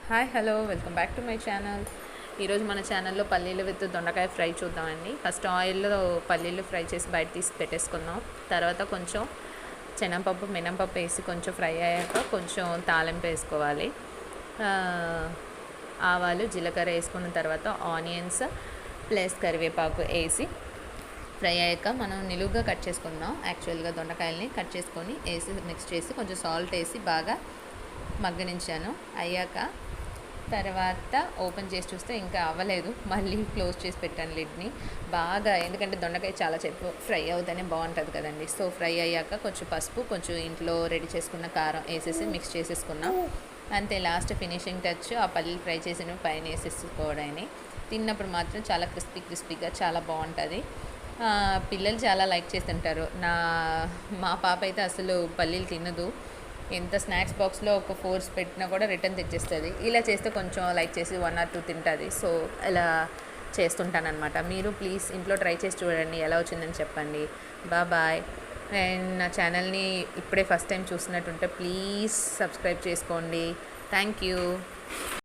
Hi hello welcome back to my channel. ఈరోజు మన ఛానల్లో పల్లీలు విత్ దొండకాయ ఫ్రై చూద్దామండి. ఫస్ట్ ఆయిల్లో పల్లీలు ఫ్రై చేసి బయట తీసి పెట్టేసుకుందాం. తర్వాత కొంచెం శనగపప్పు మినపప్పు వేసి కొంచెం ఫ్రై అయ్యాక కొంచెం తాలింపు వేసుకోవాలి. ఆవాలు జీలకర్ర వేసుకున్న తర్వాత ఆనియన్స్ ప్లస్ కరివేపాకు వేసి ఫ్రై అయ్యాక మనం నిలువుగా కట్ చేసుకుందాం. యాక్చువల్గా దొండకాయలని కట్ చేసుకొని వేసి మిక్స్ చేసి కొంచెం సాల్ట్ వేసి బాగా మగ్గనించాను. అయ్యాక తర్వాత ఓపెన్ చేసి చూస్తే ఇంకా అవ్వలేదు, మళ్ళీ క్లోజ్ చేసి పెట్టాను లిడ్ని బాగా. ఎందుకంటే దొండకాయ చాలా సేపు ఫ్రై అవుతూనే బాగుంటుంది కదండి. సో ఫ్రై అయ్యాక కొంచెం పసుపు, కొంచెం ఇంట్లో రెడీ చేసుకున్న కారం వేసేసి మిక్స్ చేసేసుకున్నాం. అంతే, లాస్ట్ ఫినిషింగ్ టచ్ ఆ పల్లీలు ఫ్రై చేసినవి పైన వేసేసుకోవడాన్ని. తిన్నప్పుడు మాత్రం చాలా క్రిస్పీగా చాలా బాగుంటుంది. పిల్లలు చాలా లైక్ చేస్తుంటారు. మా పాప అయితే అసలు పల్లీలు తినదు. ఎంత స్నాక్స్ బాక్స్లో ఒక 4 పెట్టినా కూడా రిటర్న్ తెచ్చేస్తుంది. ఇలా చేస్తే కొంచెం లైక్ చేసి 1 or 2 తింటుంది. సో ఇలా చేస్తుంటానమాట. మీరు ప్లీజ్ ఇంట్లో ట్రై చేసి చూడండి, ఎలా వచ్చిందని చెప్పండి. బాయ్. అండ్ నా ఛానల్ని ఇప్పుడే ఫస్ట్ టైం చూసినట్టుంటే ప్లీజ్ సబ్స్క్రైబ్ చేసుకోండి. Thank you.